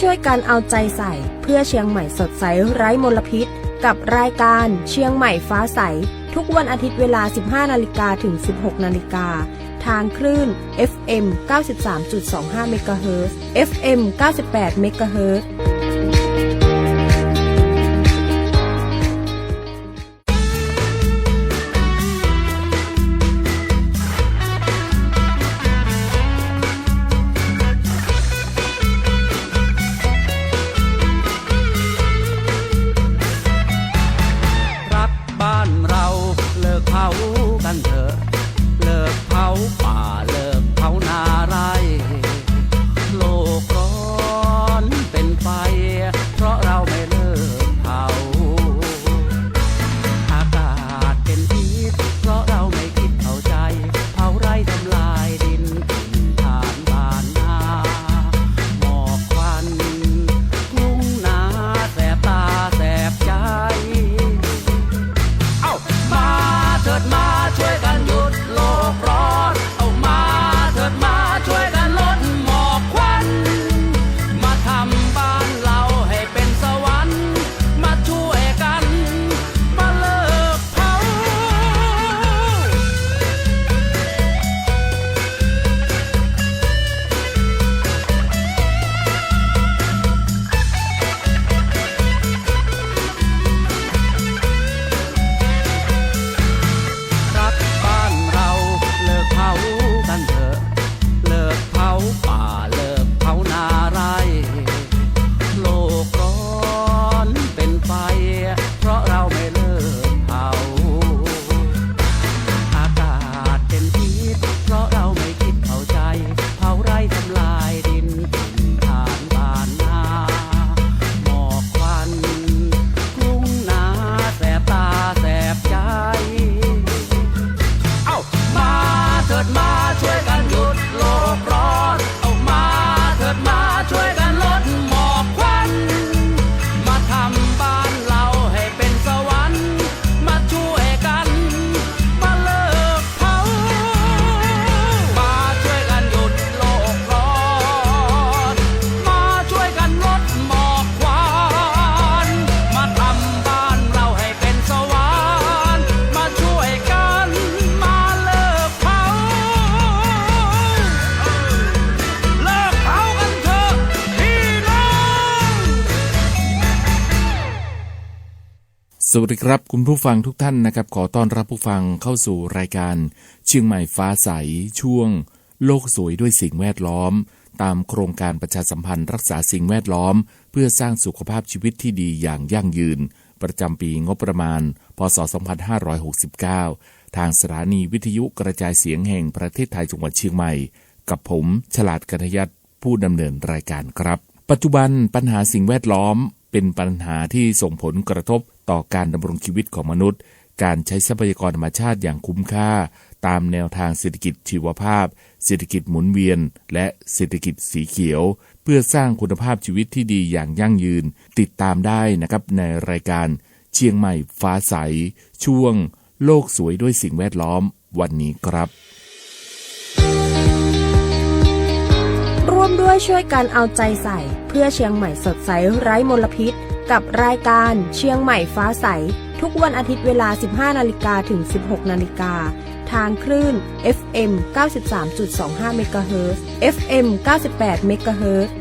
ช่วยกันเอาใจใส่เพื่อเชียงใหม่สดใสไร้มลพิษกับรายการเชียงใหม่ฟ้าใสทุกวันอาทิตย์เวลา 15 นาฬิกาถึง 16 นาฬิกาทางคลื่น FM 93.25 เมกะเฮิรตซ์ FM 98 เมกะเฮิรตซ์สวัสดีครับคุณผู้ฟังทุกท่านนะครับขอต้อนรับผู้ฟังเข้าสู่รายการเชียงใหม่ฟ้าใสช่วงโลกสวยด้วยสิ่งแวดล้อมตามโครงการประชาสัมพันธ์รักษาสิ่งแวดล้อมเพื่อสร้างสุขภาพชีวิตที่ดีอย่างยั่งยืนประจำปีงบประมาณพ.ศ. 2569ทางสถานีวิทยุกระจายเสียงแห่งประเทศไทยจังหวัดเชียงใหม่กับผมฉลาดกนยัตผู้ดำเนินรายการครับปัจจุบันปัญหาสิ่งแวดล้อมเป็นปัญหาที่ส่งผลกระทบต่อการดำรงชีวิตของมนุษย์การใช้ทรัพยากรธรรมชาติอย่างคุ้มค่าตามแนวทางเศรษฐกิจชีวภาพเศรษฐกิจหมุนเวียนและเศรษฐกิจสีเขียวเพื่อสร้างคุณภาพชีวิตที่ดีอย่างยั่งยืนติดตามได้นะครับในรายการเชียงใหม่ฟ้าใสช่วงโลกสวยด้วยสิ่งแวดล้อมวันนี้ครับร่วมด้วยช่วยกันเอาใจใส่เพื่อเชียงใหม่สดใสไร้มลพิษกับรายการเชียงใหม่ฟ้าใสทุกวันอาทิตย์เวลา 15 นาฬิกาถึง 16 นาฬิกาทางคลื่น FM 93.25 เมกะเฮิรตซ์ FM 98 เมกะเฮิรตซ์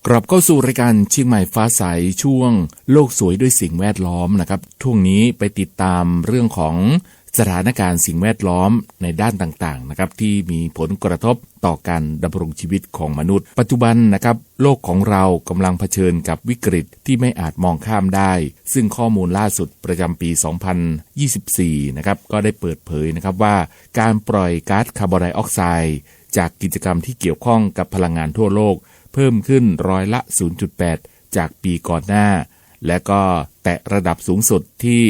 กลับเข้าสู่รายการเชียงใหม่ฟ้าใสช่วงโลกสวยด้วยสิ่งแวดล้อมนะครับช่วงนี้ไปติดตามเรื่องของสถานการณ์สิ่งแวดล้อมในด้านต่างๆนะครับที่มีผลกระทบต่อการดำรงชีวิตของมนุษย์ปัจจุบันนะครับโลกของเรากำลังเผชิญกับวิกฤตที่ไม่อาจมองข้ามได้ซึ่งข้อมูลล่าสุดประจำปี 2024 นะครับก็ได้เปิดเผยนะครับว่าการปล่อยก๊าซคาร์บอนไดออกไซด์จากกิจกรรมที่เกี่ยวข้องกับพลังงานทั่วโลกเพิ่มขึ้นร้อยละ 0.8 จากปีก่อนหน้าและก็แตะระดับสูงสุดที่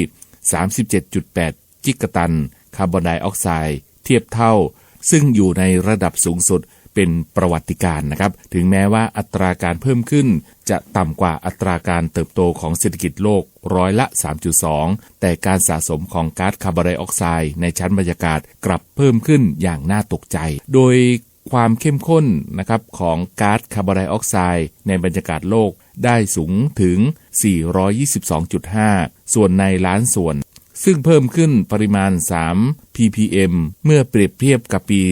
37.8 กิกะตันคาร์บอนไดออกไซด์เทียบเท่าซึ่งอยู่ในระดับสูงสุด เป็นประวัติการณ์นะครับถึงแม้ว่าอัตราการเพิ่มขึ้นจะต่ำกว่าอัตราการเติบโตของเศรษฐกิจโลกร้อยละ 3.2 แต่การสะสมของก๊าซคาร์บอนไดออกไซด์ในชั้นบรรยากาศกลับเพิ่มขึ้นอย่างน่าตกใจโดยความเข้มข้นนะครับของก๊าซคาร์บอนไดออกไซด์ในบรรยากาศโลกได้สูงถึง 422.5 ส่วนในล้านส่วนซึ่งเพิ่มขึ้นปริมาณ 3 ppm เมื่อเปรียบเทียบกับปี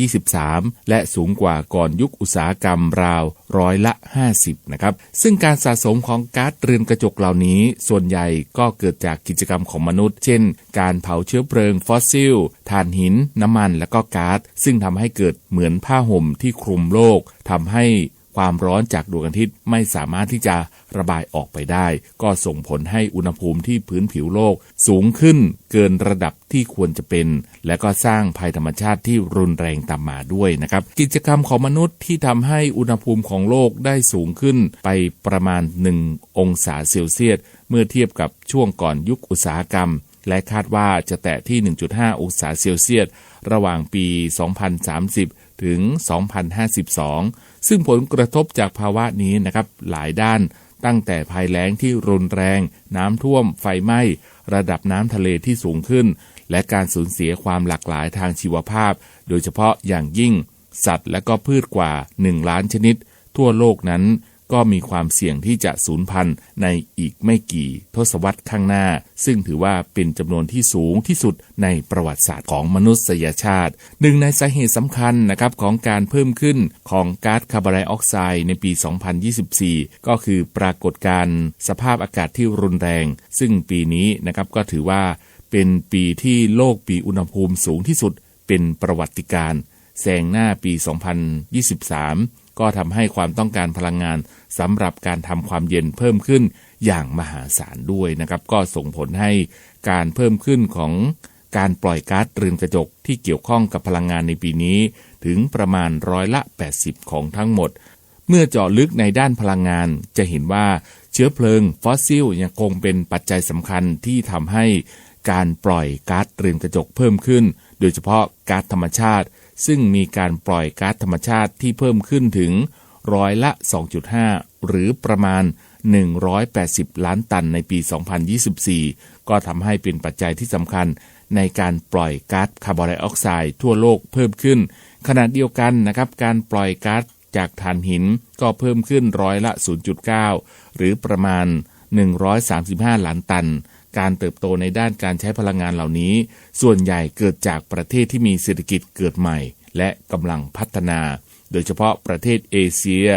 2023 และสูงกว่าก่อนยุคอุตสาหกรรมราวร้อยละ 50 นะครับซึ่งการสะสมของก๊าซเรือนกระจกเหล่านี้ส่วนใหญ่ก็เกิดจากกิจกรรมของมนุษย์เช่นการเผาเชื้อเพลิงฟอสซิลถ่านหินน้ำมันและก็ก๊าซซึ่งทำให้เกิดเหมือนผ้าห่มที่คลุมโลกทำให้ความร้อนจากดวงอาทิตย์ไม่สามารถที่จะระบายออกไปได้ก็ส่งผลให้อุณหภูมิที่พื้นผิวโลกสูงขึ้นเกินระดับที่ควรจะเป็นและก็สร้างภัยธรรมชาติที่รุนแรงตามมาด้วยนะครับกิจกรรมของมนุษย์ที่ทำให้อุณหภูมิของโลกได้สูงขึ้นไปประมาณ1องศาเซลเซียสเมื่อเทียบกับช่วงก่อนยุคอุตสาหกรรมและคาดว่าจะแตะที่ 1.5 องศาเซลเซียสระหว่างปี 2030 ถึง 2052 ซึ่งผลกระทบจากภาวะนี้นะครับหลายด้านตั้งแต่ภัยแล้งที่รุนแรงน้ำท่วมไฟไหม้ระดับน้ำทะเลที่สูงขึ้นและการสูญเสียความหลากหลายทางชีวภาพโดยเฉพาะอย่างยิ่งสัตว์และก็พืชกว่า1ล้านชนิดทั่วโลกนั้นก็มีความเสี่ยงที่จะสูญพันธุ์ในอีกไม่กี่ทศวรรษข้างหน้าซึ่งถือว่าเป็นจำนวนที่สูงที่สุดในประวัติศาสตร์ของมนุษยชาติหนึ่งในสาเหตุสำคัญนะครับของการเพิ่มขึ้นของก๊าซคาร์บอนไดออกไซด์ในปี 2024 ก็คือปรากฏการณ์สภาพอากาศที่รุนแรงซึ่งปีนี้นะครับก็ถือว่าเป็นปีที่โลกมีอุณหภูมิสูงที่สุดเป็นประวัติการณ์แซงหน้าปี 2023 ก็ทำให้ความต้องการพลังงานสำหรับการทำความเย็นเพิ่มขึ้นอย่างมหาศาลด้วยนะครับก็ส่งผลให้การเพิ่มขึ้นของการปล่อยก๊าซเรือนกระจกที่เกี่ยวข้องกับพลังงานในปีนี้ถึงประมาณร้อยละ 80 ของทั้งหมดเมื่อเจาะลึกในด้านพลังงานจะเห็นว่าเชื้อเพลิงฟอสซิลยังคงเป็นปัจจัยสำคัญที่ทำให้การปล่อยก๊าซเรือนกระจกเพิ่มขึ้นโดยเฉพาะก๊าซธรรมชาติซึ่งมีการปล่อยก๊าซธรรมชาติที่เพิ่มขึ้นถึงร้อยละ 2.5 หรือประมาณ180ล้านตันในปี 2024 ก็ทำให้เป็นปัจจัยที่สำคัญในการปล่อยก๊าซคาร์บอนไดออกไซด์ทั่วโลกเพิ่มขึ้นขณะเดียวกันนะครับการปล่อยก๊าซจากถ่านหินก็เพิ่มขึ้นร้อยละ 0.9 หรือประมาณ135ล้านตันการเติบโตในด้านการใช้พลังงานเหล่านี้ส่วนใหญ่เกิดจากประเทศที่มีเศรษฐกิจเกิดใหม่และกำลังพัฒนาโดยเฉพาะประเทศเอเชีย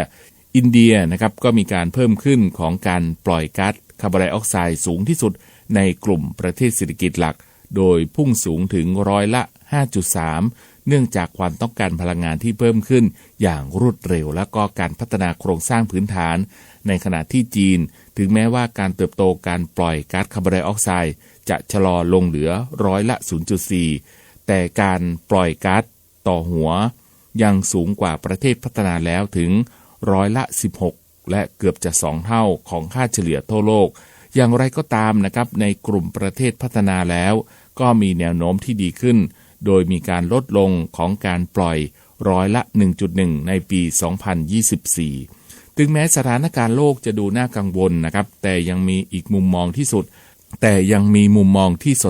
อินเดียนะครับก็มีการเพิ่มขึ้นของการปล่อยก๊าซคาร์บอนไดออกไซด์สูงที่สุดในกลุ่มประเทศเศรษฐกิจหลักโดยพุ่งสูงถึงร้อยละ 5.3 เนื่องจากความต้องการพลังงานที่เพิ่มขึ้นอย่างรวดเร็วและก็การพัฒนาโครงสร้างพื้นฐานในขณะที่จีนถึงแม้ว่าการเติบโตการปล่อยก๊าซคาร์บอนไดออกไซด์จะชะลอลงเหลือร้อยละ 0.4 แต่การปล่อยก๊าซต่อหัวยังสูงกว่าประเทศพัฒนาแล้วถึงร้อยละ 16 และเกือบจะ2เท่าของค่าเฉลี่ยทั่วโลกอย่างไรก็ตามนะครับในกลุ่มประเทศพัฒนาแล้วก็มีแนวโน้มที่ดีขึ้นโดยมีการลดลงของการปล่อยร้อยละ 1.1 ในปี 2024 ถึงแม้สถานการณ์โลกจะดูน่ากังวลนะครับแต่ยังมีอีกมุมมองที่ส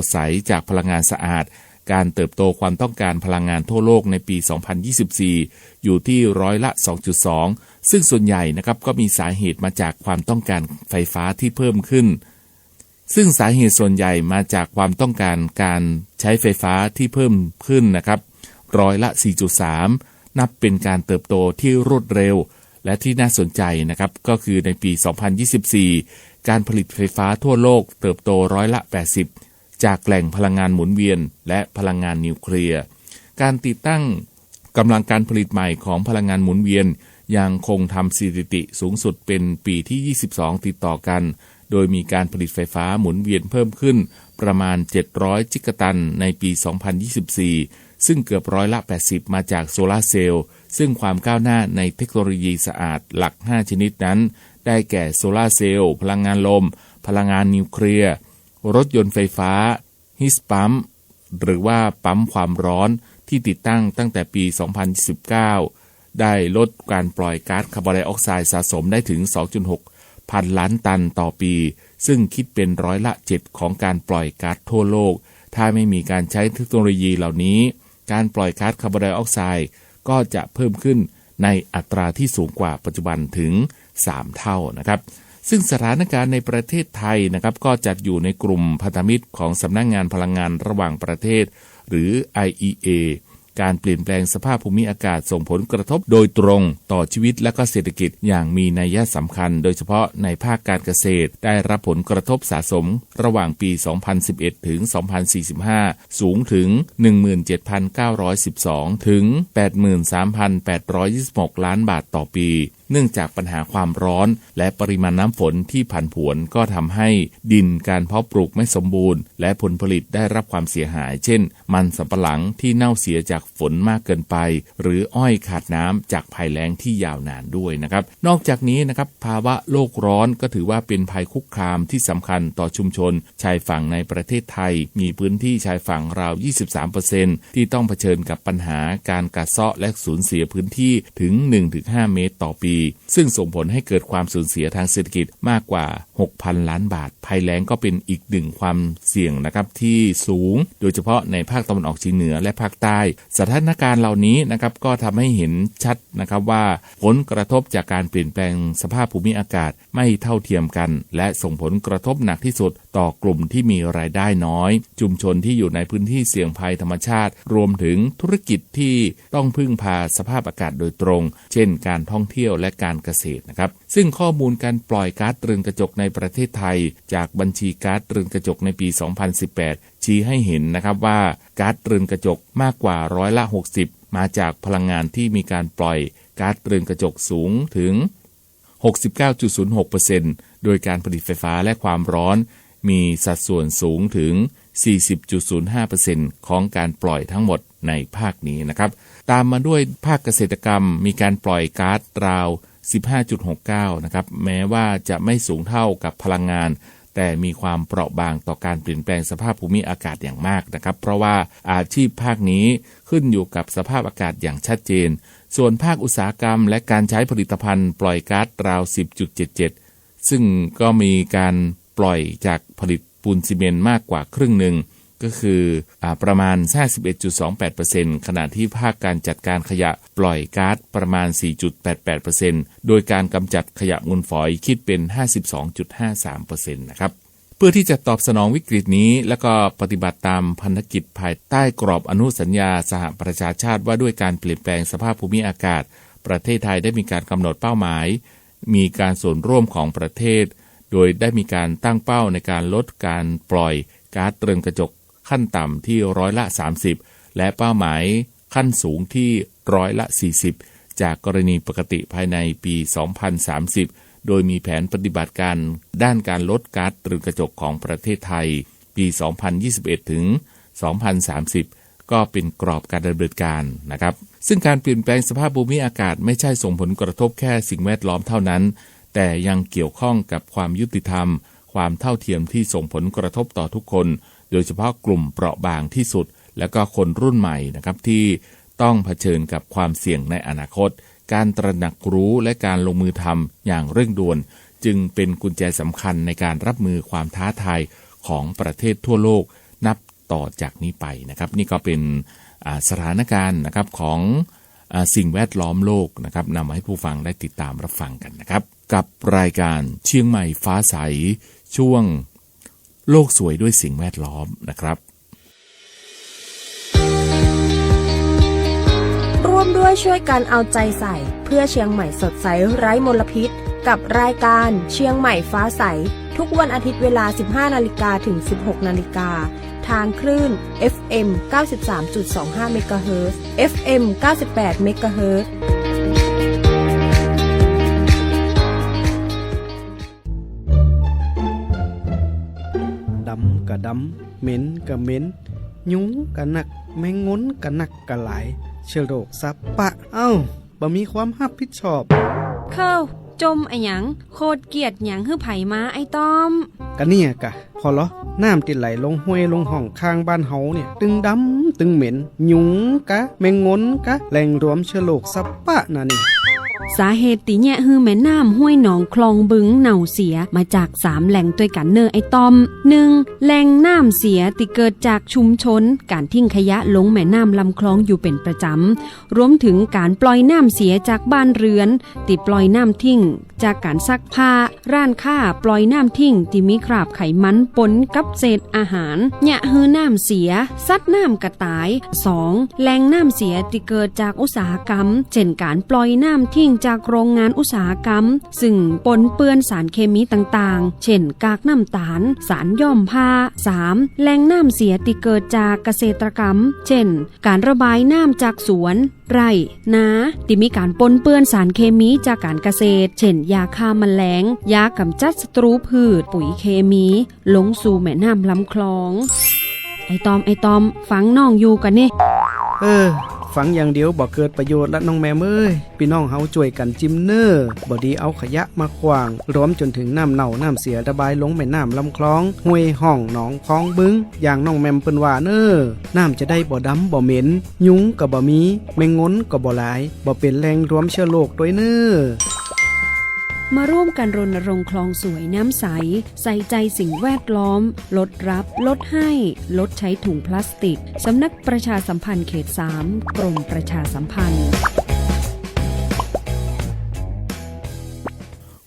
ดใสจากพลังงานสะอาดการเติบโตความต้องการพลังงานทั่วโลกในปี 2024 อยู่ที่ร้อยละ 2.2 ซึ่งส่วนใหญ่นะครับก็มีสาเหตุมาจากความต้องการไฟฟ้าที่เพิ่มขึ้นซึ่งสาเหตุส่วนใหญ่มาจากความต้องการการใช้ไฟฟ้าที่เพิ่มขึ้นนะครับร้อยละ 4.3 นับเป็นการเติบโตที่รวดเร็วและที่น่าสนใจนะครับก็คือในปี 2024 การผลิตไฟฟ้าทั่วโลกเติบโตร้อยละ 80 จากแหล่งพลังงานหมุนเวียนและพลังงานนิวเคลียร์การติดตั้งกำลังการผลิตใหม่ของพลังงานหมุนเวียนยังคงทำสถิติสูงสุดเป็นปีที่ 22 ติดต่อกันโดยมีการผลิตไฟฟ้าหมุนเวียนเพิ่มขึ้นประมาณ700จิกะตันในปี 2024 ซึ่งเกือบร้อยละ 80 มาจากโซลาร์เซลล์ซึ่งความก้าวหน้าในเทคโนโลยีสะอาดหลัก 5 ชนิดนั้นได้แก่โซลาร์เซลล์พลังงานลมพลังงานนิวเคลียร์รถยนต์ไฟฟ้าฮีทปั๊มหรือว่าปั๊มความร้อน ที่ติดตั้งแต่ปี 2019 ได้ลดการปล่อยก๊าซคาร์บอนไดออกไซด์สะสมได้ถึง 2.6 พันล้านตันต่อปีซึ่งคิดเป็นร้อยละ 7 ของการปล่อยก๊าซทั่วโลกถ้าไม่มีการใช้เทคโนโลยีเหล่านี้การปล่อยก๊าซคาร์บอนไดออกไซด์ก็จะเพิ่มขึ้นในอัตราที่สูงกว่าปัจจุบันถึง 3 เท่านะครับซึ่งสถานการณ์ในประเทศไทยนะครับก็จัดอยู่ในกลุ่มพันธมิตรของสำนักงานพลังงานระหว่างประเทศหรือ IEA การเปลี่ยนแปลงสภาพภูมิอากาศส่งผลกระทบโดยตรงต่อชีวิตและก็เศรษฐกิจอย่างมีนัยสำคัญโดยเฉพาะในภาคการเกษตรได้รับผลกระทบสะสมระหว่างปี 2011 ถึง 2045 สูงถึง 17,912 ถึง 83,826 ล้านบาทต่อปีเนื่องจากปัญหาความร้อนและปริมาณน้ำฝนที่ผันผวนก็ทำให้ดินการเพาะปลูกไม่สมบูรณ์และผลผลิตได้รับความเสียหายเช่นมันสำปะหลังที่เน่าเสียจากฝนมากเกินไปหรืออ้อยขาดน้ำจากภัยแล้งที่ยาวนานด้วยนะครับนอกจากนี้นะครับภาวะโลกร้อนก็ถือว่าเป็นภัยคุกคามที่สำคัญต่อชุมชนชายฝั่งในประเทศไทยมีพื้นที่ชายฝั่งราว 23% ที่ต้องเผชิญกับปัญหาการกัดเซาะและสูญเสียพื้นที่ถึง 1-5 เมตรต่อปีซึ่งส่งผลให้เกิดความสูญเสียทางเศรษฐกิจมากกว่า 6,000 ล้านบาทภัยแล้งก็เป็นอีกหนึ่งความเสี่ยงนะครับที่สูงโดยเฉพาะในภาคตะวันออกเฉียงเหนือและภาคใต้สถานการณ์เหล่านี้นะครับก็ทำให้เห็นชัดนะครับว่าผลกระทบจากการเปลี่ยนแปลงสภาพภูมิอากาศไม่เท่าเทียมกันและส่งผลกระทบหนักที่สุดต่อกลุ่มที่มีรายได้น้อยชุมชนที่อยู่ในพื้นที่เสี่ยงภัยธรรมชาติรวมถึงธุรกิจที่ต้องพึ่งพาสภาพอากาศโดยตรงเช่นการท่องเที่ยวและการเกษตรนะครับซึ่งข้อมูลการปล่อยก๊าซเรือนกระจกในประเทศไทยจากบัญชีก๊าซเรือนกระจกในปี 2018 ชี้ให้เห็นนะครับว่าก๊าซเรือนกระจกมากกว่าร้อยละ 60 มาจากพลังงานที่มีการปล่อยก๊าซเรือนกระจกสูงถึง 69.06% โดยการผลิตไฟฟ้าและความร้อนมีสัดส่วนสูงถึง 40.05% ของการปล่อยทั้งหมดในภาคนี้นะครับตามมาด้วยภาคเกษตรกรรมมีการปล่อยก๊าซราว 15.69 นะครับแม้ว่าจะไม่สูงเท่ากับพลังงานแต่มีความเปราะบางต่อการเปลี่ยนแปลงสภาพภูมิอากาศอย่างมากนะครับเพราะว่าอาชีพภาคนี้ขึ้นอยู่กับสภาพอากาศอย่างชัดเจนส่วนภาคอุตสาหกรรมและการใช้ผลิตภัณฑ์ปล่อยก๊าซราว 10.77 ซึ่งก็มีการปล่อยจากผลิตปูนซีเมนต์มากกว่าครึ่งหนึ่งก็คือประมาณ 51.28% ขณะที่ภาคการจัดการขยะปล่อยก๊าซประมาณ 4.88% โดยการกำจัดขยะมูลฝอยคิดเป็น 52.53% นะครับเพื่อที่จะตอบสนองวิกฤตนี้และก็ปฏิบัติตามพันธกิจภายใต้กรอบอนุสัญญาสหประชาชาติว่าด้วยการเปลี่ยนแปลงสภาพภูมิอากาศประเทศไทยได้มีการกำหนดเป้าหมายมีการส่วนร่วมของประเทศโดยได้มีการตั้งเป้าในการลดการปล่อยก๊าซเรือนกระจกขั้นต่ำที่ร้อยละ 30และเป้าหมายขั้นสูงที่ร้อยละ 40จากกรณีปกติภายในปี 2030โดยมีแผนปฏิบัติการด้านการลดก๊าซเรือนกระจกของประเทศไทยปี 2021 ถึง 2030ก็เป็นกรอบการดำเนินการนะครับซึ่งการเปลี่ยนแปลงสภาพภูมิอากาศไม่ใช่ส่งผลกระทบแค่สิ่งแวดล้อมเท่านั้นแต่ยังเกี่ยวข้องกับความยุติธรรมความเท่าเทียมที่ส่งผลกระทบต่อทุกคนโดยเฉพาะกลุ่มเปราะบางที่สุดและก็คนรุ่นใหม่นะครับที่ต้องเผชิญกับความเสี่ยงในอนาคตการตระหนักรู้และการลงมือทำอย่างเร่งด่วนจึงเป็นกุญแจสำคัญในการรับมือความท้าทายของประเทศทั่วโลกนับต่อจากนี้ไปนะครับนี่ก็เป็นสถานการณ์นะครับของสิ่งแวดล้อมโลกนะครับนำมาให้ผู้ฟังได้ติดตามรับฟังกันนะครับกับรายการเชียงใหม่ฟ้าใสช่วงโลกสวยด้วยสิ่งแวดล้อมนะครับร่วมด้วยช่วยกันเอาใจใส่เพื่อเชียงใหม่สดใสไร้มลพิษกับรายการเชียงใหม่ฟ้าใสทุกวันอาทิตย์เวลา 15 นาฬิกาถึง 16 นาฬิกาทางคลื่น FM 93.25 เมกะเฮิรตซ์ FM 98 เมกะเฮิรตซ์ดำกะดำเหม็นกะเหม็นยุงกะหนักแมงงนกะหนักกะหลายเชื้อโรคซับปะบ่มีความรับผิดชอบเข้าจมอะหยังโคตรเกลียดหยังฮื้อไผมาไอ้ต้อมกะเนี่ยกะ พอเหรอน้ำที่ไหลลงห้วยลงห้องข้างบ้านเฮาเนี่ยตึงดำตึงเหม็นหยุงกะแมงงนกะแหล่งรวมเชื้อโรคซับปะน่ะนี่สาเหตุติแยะฮือแม่น้ำห้วยหนองคลองบึงเน่าเสียมาจาก3แหล่งด้วยกันเนอไอตอม 1. แหล่งน้ำเสียติเกิดจากชุมชนการทิ้งขยะลงแม่น้ำลำคลองอยู่เป็นประจำรวมถึงการปล่อยน้ำเสียจากบ้านเรือนติปล่อยน้ำทิ้งจากการซักผ้าร้านค้าปล่อยน้ำทิ้งที่มีคราบไขมันปนกับเศษอาหารแยะฮือน้ำเสียซัดน้ำกระต่าย 2. แหล่งน้ำเสียที่เกิดจากอุตสาหกรรมเช่นการปล่อยน้ำทิ้งจากโรงงานอุตสาหกรรมซึ่งปนเปื้อนสารเคมีต่างๆเช่นกากน้ำตาลสารย้อมผ้า 3. แหล่งน้ำเสียที่เกิดจากเกษตรกรรมเช่นการระบายน้ำจากสวนไร่นาที่มีการปนเปื้อนสารเคมีจากการเกษตรเช่นยาฆ่าแมลงยากำจัดศัตรูพืชปุ๋ยเคมีลงสู่แม่น้ำลำคลองไอตอมฟังน้องอยู่กันนี่ฟังอย่างเดียวบ่เกิดประโยชน์ละน้องแม่เอ้ยพี่น้องเฮาช่วยกันจิมเนอร์บ่ดีเอาขยะมาขวางรวมจนถึงน้ำเน่าน้ำเสียระบายลงแม่น้ำลำคลองห้วยห้องหนองคลองบึงอย่างน้องแม่มเปิ้นว่าเนอน้ำจะได้บ่ดำบ่เหม็นยุงก็บ่มีแมงงนก็บ่หลายบ่เป็นแหล่งรวมเชื้อโรคด้วยเนอมาร่วมกันรณรงค์คลองสวยน้ำใสใส่ใจสิ่งแวดล้อมลดรับลดให้ลดใช้ถุงพลาสติกสำนักประชาสัมพันธ์เขต 3 กรมประชาสัมพันธ์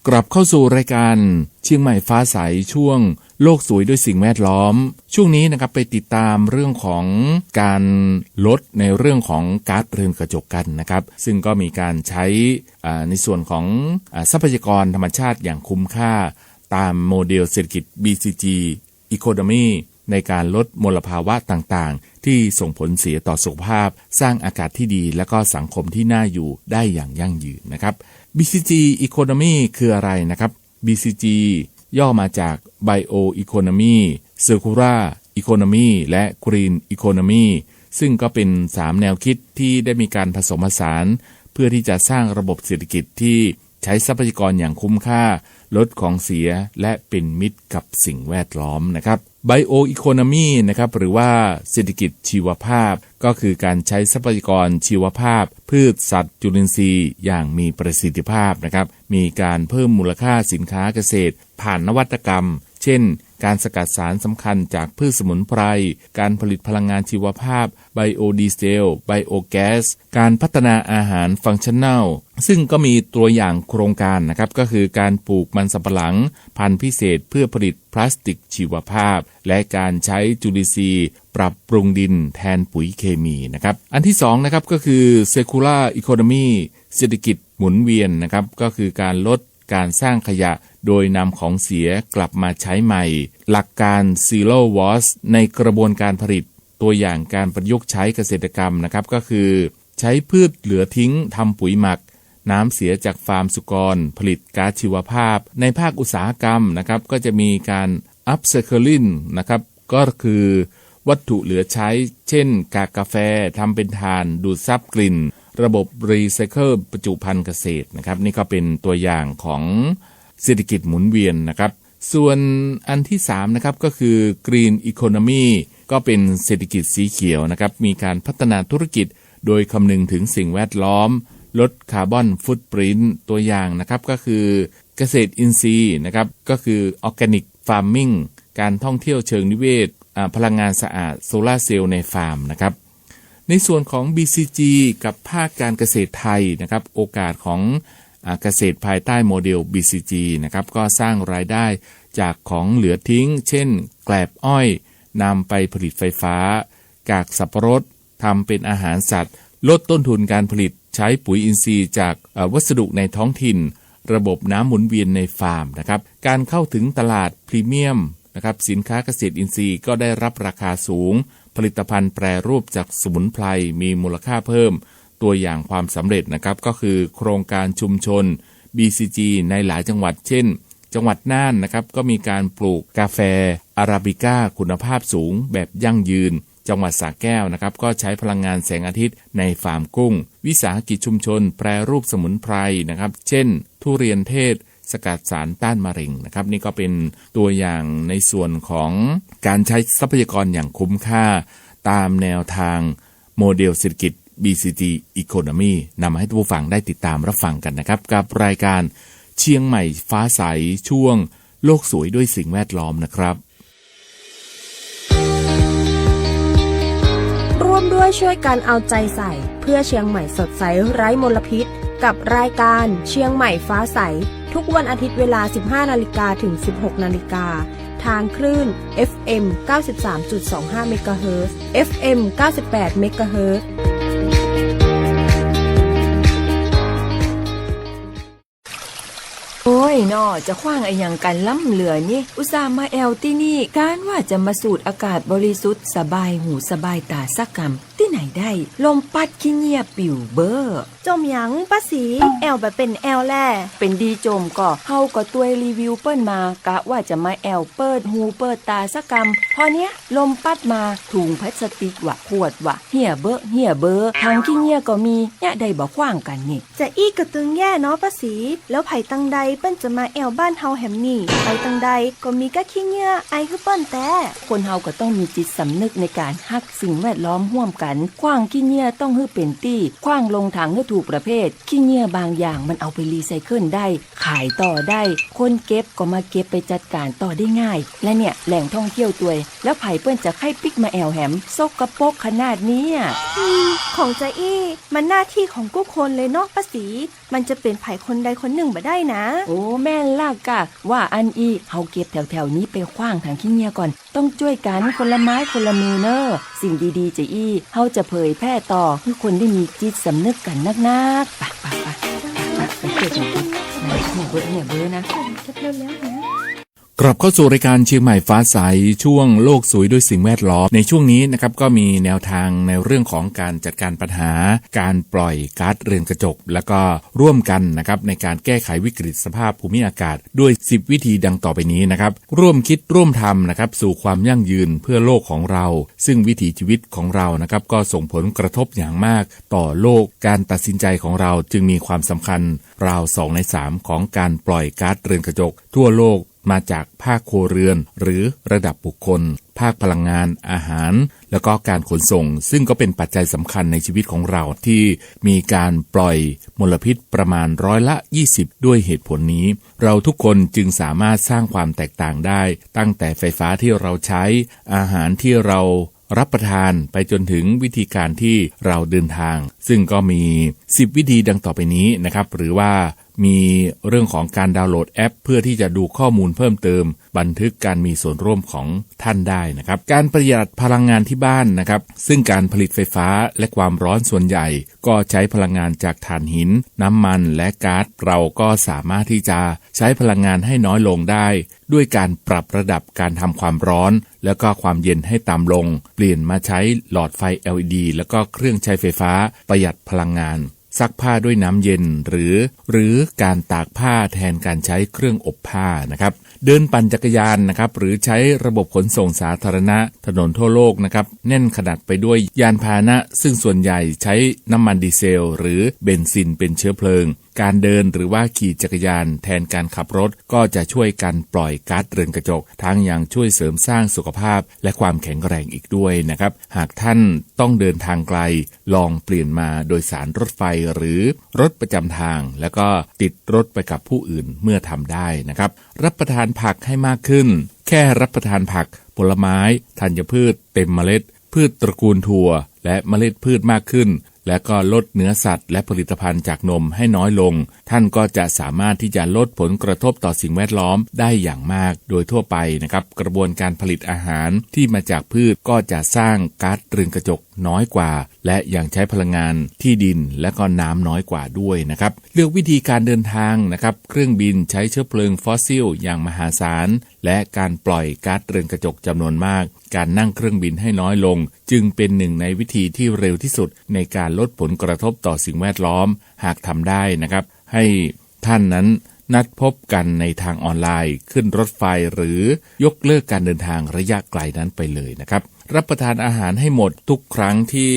กลับเข้าสู่รายการเชียงใหม่ฟ้าใสช่วงโลกสวยด้วยสิ่งแวดล้อมช่วงนี้นะครับไปติดตามเรื่องของการลดในเรื่องของก๊าซเรือนกระจกกันนะครับซึ่งก็มีการใช้ในส่วนของทรัพยากรธรรมชาติอย่างคุ้มค่าตามโมเดลเศรษฐกิจ BCG Economy ในการลดมลภาวะต่างๆที่ส่งผลเสียต่อสุขภาพสร้างอากาศที่ดีและก็สังคมที่น่าอยู่ได้อย่างยั่งยืนนะครับ BCG Economy คืออะไรนะครับ BCG ย่อมาจาก Bio Economy Circular Economy และ Green Economy ซึ่งก็เป็น3แนวคิดที่ได้มีการผสมผสานเพื่อที่จะสร้างระบบเศรษฐกิจที่ใช้ทรัพยากรอย่างคุ้มค่าลดของเสียและเป็นมิตรกับสิ่งแวดล้อมนะครับ Bio Economy นะครับหรือว่าเศรษฐกิจชีวภาพก็คือการใช้ทรัพยากรชีวภาพพืชสัตว์จุลินทรีย์อย่างมีประสิทธิภาพนะครับมีการเพิ่มมูลค่าสินค้าเกษตรผ่านนวัตกรรมเช่นการสกัดสารสำคัญจากพืชสมุนไพรการผลิตพลังงานชีวภาพไบโอดีเซลไบโอแก๊สการพัฒนาอาหารฟังก์ชันแนลซึ่งก็มีตัวอย่างโครงการนะครับก็คือการปลูกมันสำปะหลังพันธุ์พิเศษเพื่อผลิตพลาสติกชีวภาพและการใช้จุลินทรีย์ปรับปรุงดินแทนปุ๋ยเคมีนะครับอันที่2นะครับก็คือ Circular Economy เศรษฐกิจหมุนเวียนนะครับก็คือการลดการสร้างขยะโดยนำของเสียกลับมาใช้ใหม่หลักการ Zero Waste ในกระบวนการผลิตตัวอย่างการประยุกต์ใช้เกษตรกรรมนะครับก็คือใช้พืชเหลือทิ้งทำปุ๋ยหมักน้ำเสียจากฟาร์มสุกรผลิตก๊าซชีวภาพในภาคอุตสาหกรรมนะครับก็จะมีการ Upcycling นะครับก็คือวัตถุเหลือใช้เช่นกากกาแฟทำเป็นถ่านดูดซับกลิ่นระบบรีไซเคิลประจุภัณฑ์เกษตรนะครับนี่ก็เป็นตัวอย่างของเศรษฐกิจหมุนเวียนนะครับส่วนอันที่3นะครับก็คือ Green Economy ก็เป็นเศรษฐกิจสีเขียวนะครับมีการพัฒนาธุรกิจโดยคำนึงถึงสิ่งแวดล้อมลดคาร์บอนฟุตปรินท์ตัวอย่างนะครับก็คือเกษตรอินทรีย์นะครับก็คือ Organic Farming การท่องเที่ยวเชิงนิเวศพลังงานสะอาดโซลาร์เซลล์ในฟาร์มนะครับในส่วนของ BCG กับภาคการเกษตรไทยนะครับโอกาสของเกษตรภายใต้โมเดล BCG นะครับก็สร้างรายได้จากของเหลือทิ้งเช่นแกลบอ้อยนำไปผลิตไฟฟ้ากากสับปะรดทำเป็นอาหารสัตว์ลดต้นทุนการผลิตใช้ปุ๋ยอินทรีย์จากวัสดุในท้องถิ่นระบบน้ำหมุนเวียนในฟาร์มนะครับการเข้าถึงตลาดพรีเมียมนะครับสินค้าเกษตรอินทรีย์ก็ได้รับราคาสูงผลิตภัณฑ์แปรรูปจากสมุนไพรมีมูลค่าเพิ่มตัวอย่างความสำเร็จนะครับก็คือโครงการชุมชน BCG ในหลายจังหวัดเช่นจังหวัดน่านนะครับก็มีการปลูกกาแฟอาราบิก้าคุณภาพสูงแบบยั่งยืนจังหวัดสระแก้วนะครับก็ใช้พลังงานแสงอาทิตย์ในฟาร์มกุ้งวิสาหกิจชุมชนแปรรูปสมุนไพรนะครับเช่นทุเรียนเทศ สกัดสารต้านมะเร็งนะครับนี่ก็เป็นตัวอย่างในส่วนของการใช้ทรัพยากรอย่างคุ้มค่าตามแนวทางโมเดลเศรษฐกิจ BCG Economy นำมาให้ผู้ฟังได้ติดตามรับฟังกันนะครับกับรายการเชียงใหม่ฟ้าใสช่วงโลกสวยด้วยสิ่งแวดล้อมนะครับร่วมด้วยช่วยกันเอาใจใส่เพื่อเชียงใหม่สดใสไร้มลพิษกับรายการเชียงใหม่ฟ้าใสทุกวันอาทิตย์เวลา 15 นาฬิกาถึง 16 นาฬิกาทางคลื่น FM 93.25 เมกะเฮิรตซ์ FM 98 เมกะเฮิรตซ์โอ้ยนอจะขว้างไอ้หยังกันล้ำเหลือนี่อุตส่าห์มาแอลที่นี่การว่าจะมาสูดอากาศบริสุทธิ์สบายหูสบายตาสักกำที่ไหนได้ลมปัดขี้เงียบปิวเบ้อจมหยังป้าสีแอลแบบเป็นแอลแล่เป็นดีโจมก็เฮาก็ตัวรีวิวเปิ้นมากะว่าจะมาแอลเปิดหูเปิดตาสักกำพอเนี้ยลมปัดมาถุงพลาสติกวะขวดวะเหี่ยเบ้อทางขี้เงียก็มีเนี่ยได้บ่ขว้างกันนี่จะอี้กระตึงแย่เนาะป้าสีแล้วไผตังใดเปิ้นจะมาแอลบ้านเฮาแหมนี่ไปตังใดก็มีกะขี้เงียไอคือเปิ้นแต่คนเฮาก็ต้องมีจิตสำนึกในการฮักสิ่งแวดล้อมร่วมกันขว้างขี้เงียต้องให้เป็นตี้ขว้างลงถังให้ถูกประเภทขี้เงียบางอย่างมันเอาไปรีไซเคิลได้ขายต่อได้คนเก็บก็มาเก็บไปจัดการต่อได้ง่ายและเนี่ยแหล่งท่องเที่ยวตัวยแล้วไผเปิ้นจะให้ปิกมาแอลแหมซกกระปกขนาดนี้ของใจอี้มันหน้าที่ของกู้คนเลยเนาะป้าสีมันจะเป็นไผคนใดคนหนึ่งบ่ได้นะโอ้แม่นล่ะกะว่าอันอีเฮาเก็บแถวๆนี้ไปขว้างทางขี้เงียก่อนต้องช่วยกันคนละไม้คนละมือเนอะสิ่งดีๆจะอี้เฮาจะเผยแพร่ต่อให้คนได้มีจิตสำนึกกันนักๆไปเกิดกันเนี่ยเบ้อนะกลับเข้าสู่รายการเชียงใหม่ฟ้าใสช่วงโลกสวยด้วยสิ่งแวดล้อมในช่วงนี้นะครับก็มีแนวทางในเรื่องของการจัดการปัญหาการปล่อยก๊าซเรือนกระจกแล้วก็ร่วมกันนะครับในการแก้ไขวิกฤตสภาพภูมิอากาศด้วย10วิธีดังต่อไปนี้นะครับร่วมคิดร่วมทำนะครับสู่ความยั่งยืนเพื่อโลกของเราซึ่งวิถีชีวิตของเรานะครับก็ส่งผลกระทบอย่างมากต่อโลกการตัดสินใจของเราจึงมีความสำคัญราว2 ใน 3ของการปล่อยก๊าซเรือนกระจกทั่วโลกมาจากภาคครัวเรือนหรือระดับบุคคลภาคพลังงานอาหารแล้วก็การขนส่งซึ่งก็เป็นปัจจัยสำคัญในชีวิตของเราที่มีการปล่อยมลพิษประมาณ20%ด้วยเหตุผลนี้เราทุกคนจึงสามารถสร้างความแตกต่างได้ตั้งแต่ไฟฟ้าที่เราใช้อาหารที่เรารับประทานไปจนถึงวิธีการที่เราเดินทางซึ่งก็มี10วิธีดังต่อไปนี้นะครับหรือว่ามีเรื่องของการดาวน์โหลดแอปเพื่อที่จะดูข้อมูลเพิ่มเติมบันทึกการมีส่วนร่วมของท่านได้นะครับการประหยัดพลังงานที่บ้านนะครับซึ่งการผลิตไฟฟ้าและความร้อนส่วนใหญ่ก็ใช้พลังงานจากถ่านหินน้ำมันและก๊าซเราก็สามารถที่จะใช้พลังงานให้น้อยลงได้ด้วยการปรับระดับการทำความร้อนแล้วก็ความเย็นให้ต่ำลงเปลี่ยนมาใช้หลอดไฟ LED แล้วก็เครื่องใช้ไฟฟ้าประหยัดพลังงานซักผ้าด้วยน้ำเย็นหรือการตากผ้าแทนการใช้เครื่องอบผ้านะครับเดินปั่นจักรยานนะครับหรือใช้ระบบขนส่งสาธารณะถนนทั่วโลกนะครับแน่นขนาดไปด้วยยานพาหนะซึ่งส่วนใหญ่ใช้น้ำมันดีเซลหรือเบนซินเป็นเชื้อเพลิงการเดินหรือว่าขี่จักรยานแทนการขับรถก็จะช่วยกันปล่อยก๊าซเรือนกระจกทั้งยังช่วยเสริมสร้างสุขภาพและความแข็งแรงอีกด้วยนะครับหากท่านต้องเดินทางไกลลองเปลี่ยนมาโดยสารรถไฟหรือรถประจำทางแล้วก็ติดรถไปกับผู้อื่นเมื่อทำได้นะครับรับประทานผักให้มากขึ้นแค่รับประทานผักผลไม้ธัญพืชเต็มเมล็ดพืชตระกูลถั่วและเมล็ดพืชมากขึ้นและก็ลดเนื้อสัตว์และผลิตภัณฑ์จากนมให้น้อยลงท่านก็จะสามารถที่จะลดผลกระทบต่อสิ่งแวดล้อมได้อย่างมากโดยทั่วไปนะครับกระบวนการผลิตอาหารที่มาจากพืชก็จะสร้างก๊าซเรือนกระจกน้อยกว่าและยังใช้พลังงานที่ดินและก็น้ำน้อยกว่าด้วยนะครับเลือกวิธีการเดินทางนะครับเครื่องบินใช้เชื้อเพลิงฟอสซิลอย่างมหาศาลและการปล่อยก๊าซเรือนกระจกจำนวนมากการนั่งเครื่องบินให้น้อยลงจึงเป็นหนึ่งในวิธีที่เร็วที่สุดในการลดผลกระทบต่อสิ่งแวดล้อมหากทำได้นะครับให้ท่านนั้นนัดพบกันในทางออนไลน์ขึ้นรถไฟหรือยกเลิกการเดินทางระยะไกลนั้นไปเลยนะครับรับประทานอาหารให้หมดทุกครั้งที่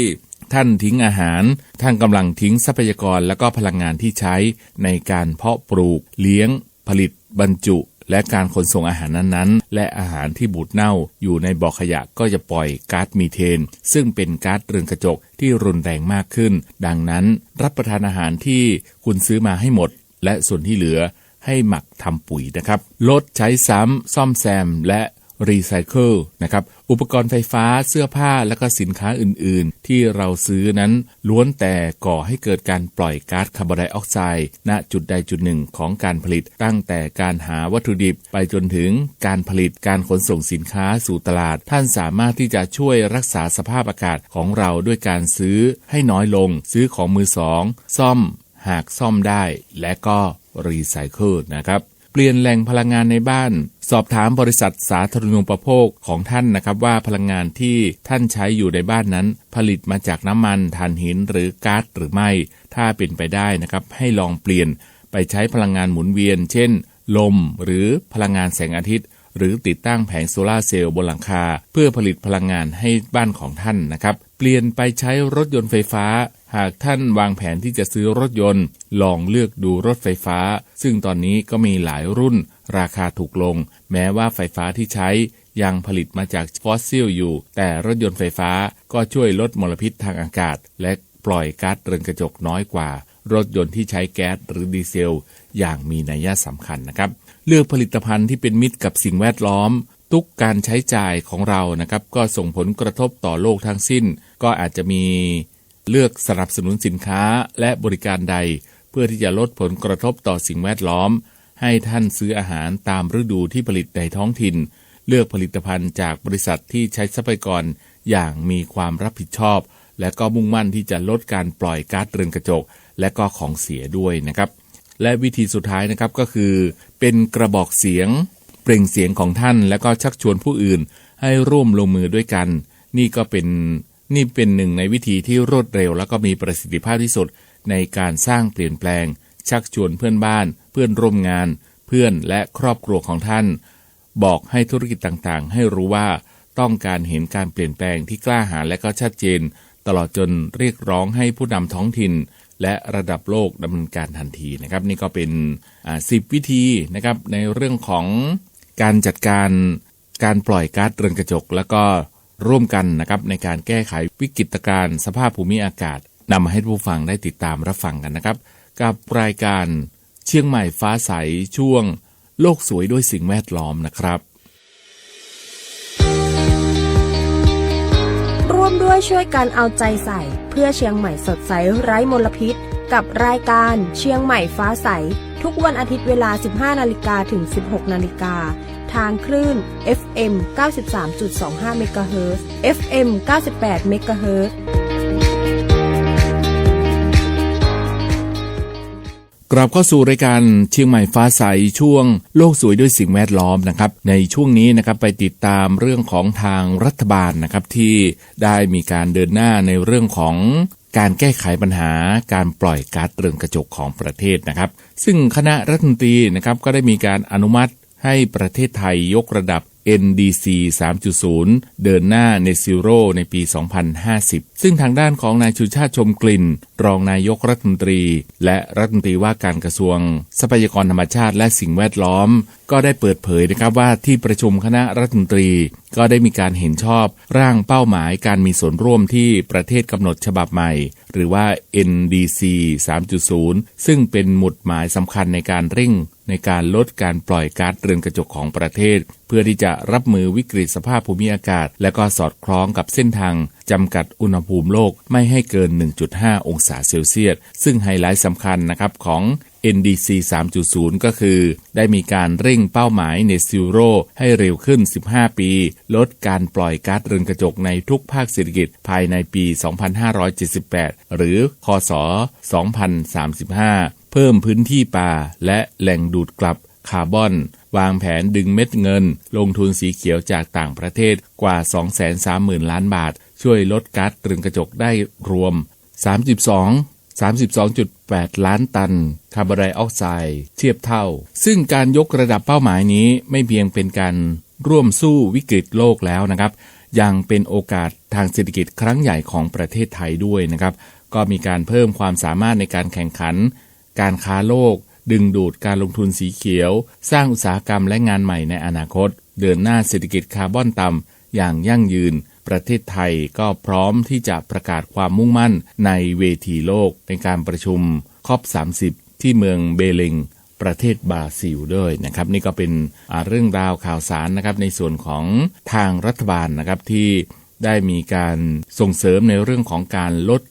ท่านทิ้งอาหารท่านกำลังทิ้งทรัพยากรและก็พลังงานที่ใช้ในการเพาะปลูกเลี้ยง ผลิตบรรจุและการขนส่งอาหารนั้นๆและอาหารที่บูดเน่าอยู่ในบ่อขยะก็จะปล่อยก๊าซมีเทนซึ่งเป็นก๊าซเรือนกระจกที่รุนแรงมากขึ้นดังนั้นรับประทานอาหารที่คุณซื้อมาให้หมดและส่วนที่เหลือให้หมักทำปุ๋ยนะครับลดใช้ซ้ำซ่อมแซมและรีไซเคิลนะครับอุปกรณ์ไฟฟ้าเสื้อผ้าและก็สินค้าอื่นๆที่เราซื้อนั้นล้วนแต่ก่อให้เกิดการปล่อยก๊าซคาร์บอนไดออกไซด์ณจุดใดจุดหนึ่งของการผลิตตั้งแต่การหาวัตถุดิบไปจนถึงการผลิตการขนส่งสินค้าสู่ตลาดท่านสามารถที่จะช่วยรักษาสภาพอากาศของเราด้วยการซื้อให้น้อยลงซื้อของมือสองซ่อมหากซ่อมได้และก็รีไซเคิลนะครับเปลี่ยนแหล่งพลังงานในบ้านสอบถามบริษัทสาธารณูปโภคของท่านนะครับว่าพลังงานที่ท่านใช้อยู่ในบ้านนั้นผลิตมาจากน้ำมันถ่านหินหรือก๊าซหรือไม่ถ้าเป็นไปได้นะครับให้ลองเปลี่ยนไปใช้พลังงานหมุนเวียนเช่นลมหรือพลังงานแสงอาทิตย์หรือติดตั้งแผงโซลาร์เซลล์บนหลังคาเพื่อผลิตพลังงานให้บ้านของท่านนะครับเปลี่ยนไปใช้รถยนต์ไฟฟ้าหากท่านวางแผนที่จะซื้อรถยนต์ลองเลือกดูรถไฟฟ้าซึ่งตอนนี้ก็มีหลายรุ่นราคาถูกลงแม้ว่าไฟฟ้าที่ใช้ยังผลิตมาจากฟอสซิลอยู่แต่รถยนต์ไฟฟ้าก็ช่วยลดมลพิษทางอากาศและปล่อยก๊าซเรือนกระจกน้อยกว่ารถยนต์ที่ใช้แก๊สหรือดีเซลอย่างมีนัยสำคัญนะครับเลือกผลิตภัณฑ์ที่เป็นมิตรกับสิ่งแวดล้อมทุกการใช้จ่ายของเรานะครับก็ส่งผลกระทบต่อโลกทั้งสิ้นก็อาจจะมีเลือกสนับสนุนสินค้าและบริการใดเพื่อที่จะลดผลกระทบต่อสิ่งแวดล้อมให้ท่านซื้ออาหารตามฤดูที่ผลิตในท้องถิ่นเลือกผลิตภัณฑ์จากบริษัทที่ใช้ทรัพยากรอย่างมีความรับผิดชอบและก็มุ่งมั่นที่จะลดการปล่อยก๊าซเรือนกระจกและก็ของเสียด้วยนะครับและวิธีสุดท้ายนะครับก็คือเป็นกระบอกเสียงเปล่งเสียงของท่านและก็ชักชวนผู้อื่นให้ร่วมลงมือด้วยกันนี่เป็นหนึ่งในวิธีที่รวดเร็วและก็มีประสิทธิภาพที่สุดในการสร้างเปลี่ยนแปลงชักชวนเพื่อนบ้านเพื่อนร่วมงานเพื่อนและครอบครัวของท่านบอกให้ธุรกิจต่างๆให้รู้ว่าต้องการเห็นการเปลี่ยนแปลงที่กล้าหาญและก็ชัดเจนตลอดจนเรียกร้องให้ผู้นำท้องถิ่นและระดับโลกดำเนินการทันทีนะครับนี่ก็เป็น10 วิธีนะครับในเรื่องของการจัดการปล่อยก๊าซเรือนกระจกแล้วก็ร่วมกันนะครับในการแก้ไขวิกฤตการณ์สภาพภูมิอากาศนำมาให้ผู้ฟังได้ติดตามรับฟังกันนะครับกับรายการเชียงใหม่ฟ้าใสช่วงโลกสวยด้วยสิ่งแวดล้อมนะครับร่วมด้วยช่วยกันเอาใจใส่เพื่อเชียงใหม่สดใสไร้มลพิษกับรายการเชียงใหม่ฟ้าใสทุกวันอาทิตย์เวลา 15 นาฬิกาถึง 16 นาฬิกาทางคลื่น FM 93.25 เมกะเฮิรตซ์ FM 98 เมกะเฮิรตซ์กลับเข้าสู่รายการเชียงใหม่ฟ้าใสช่วงโลกสวยด้วยสิ่งแวดล้อมนะครับในช่วงนี้นะครับไปติดตามเรื่องของทางรัฐบาลนะครับที่ได้มีการเดินหน้าในเรื่องของการแก้ไขปัญหาการปล่อยก๊าซเรือนกระจกของประเทศนะครับซึ่งคณะรัฐมนตรีนะครับก็ได้มีการอนุมัติให้ประเทศไทยยกระดับ NDC 3.0 เดินหน้า Net Zero ในปี 2050 ซึ่งทางด้านของนายชูชาติชมกลิ่นรองนายกรัฐมนตรีและรัฐมนตรีว่าการกระทรวงทรัพยากรธรรมชาติและสิ่งแวดล้อมก็ได้เปิดเผยนะครับว่าที่ประชุมคณะรัฐมนตรีก็ได้มีการเห็นชอบร่างเป้าหมายการมีส่วนร่วมที่ประเทศกำหนดฉบับใหม่หรือว่า NDC 3.0 ซึ่งเป็นหมุดหมายสำคัญในการเร่งในการลดการปล่อยก๊าซเรือนกระจกของประเทศเพื่อที่จะรับมือวิกฤตสภาพภูมิอากาศและก็สอดคล้องกับเส้นทางจำกัดอุณหภูมิโลกไม่ให้เกิน 1.5 องศาเซลเซียสซึ่งไฮไลท์สำคัญนะครับของ NDC 3.0 ก็คือได้มีการเร่งเป้าหมาย Net Zero ให้เร็วขึ้น 15 ปีลดการปล่อยก๊าซเรือนกระจกในทุกภาคเศรษฐกิจภายในปี 2578 หรือคศ. 2035 เพิ่มพื้นที่ป่าและแหล่งดูดกลับคาร์บอนวางแผนดึงเม็ดเงินลงทุนสีเขียวจากต่างประเทศกว่า 230,000 ล้านบาทช่วยลดก๊าซเรือนกระจกได้รวม 32.8 ล้านตันคาร์บอนไดออกไซด์เทียบเท่าซึ่งการยกระดับเป้าหมายนี้ไม่เพียงเป็นการร่วมสู้วิกฤตโลกแล้วนะครับยังเป็นโอกาสทางเศรษฐกิจครั้งใหญ่ของประเทศไทยด้วยนะครับก็มีการเพิ่มความสามารถในการแข่งขันการค้าโลก ดึงดูดการลงทุนสีเขียวสร้างอุตสาหกรรมและงานใหม่ในอนาคตเดินหน้าเศรษฐกิจคาร์บอนต่ำอย่างยั่งยืนประเทศไทยก็พร้อมที่จะประกาศความมุ่งมั่นในเวทีโลกเป็นการประชุมคอป 30 ที่เมืองเบลิงประเทศบราซิลด้วยนะครับนี่ก็เป็นเรื่องราวข่าวสารนะครับในส่วนของทางรัฐบาลนะครับที่ได้มีการส่งเสริมในเรื่องของการลด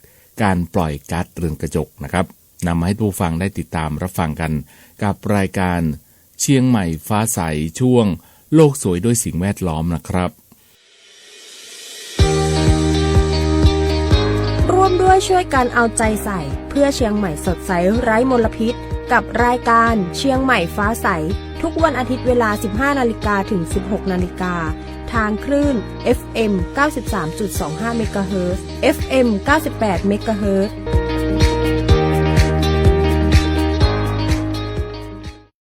การปล่อยก๊าซเรือนกระจกนะครับนำมาให้ผู้ฟังได้ติดตามรับฟังกันกับรายการเชียงใหม่ฟ้าใสช่วงโลกสวยด้วยสิ่งแวดล้อมนะครับร่วมด้วยช่วยกันเอาใจใส่เพื่อเชียงใหม่สดใสไร้มลพิษกับรายการเชียงใหม่ฟ้าใสทุกวันอาทิตย์เวลา 15 นาฬิกาถึง 16 นาฬิกาทางคลื่น FM 93.25 เมกะเฮิรตซ์ FM 98 เมกะเฮิรตซ์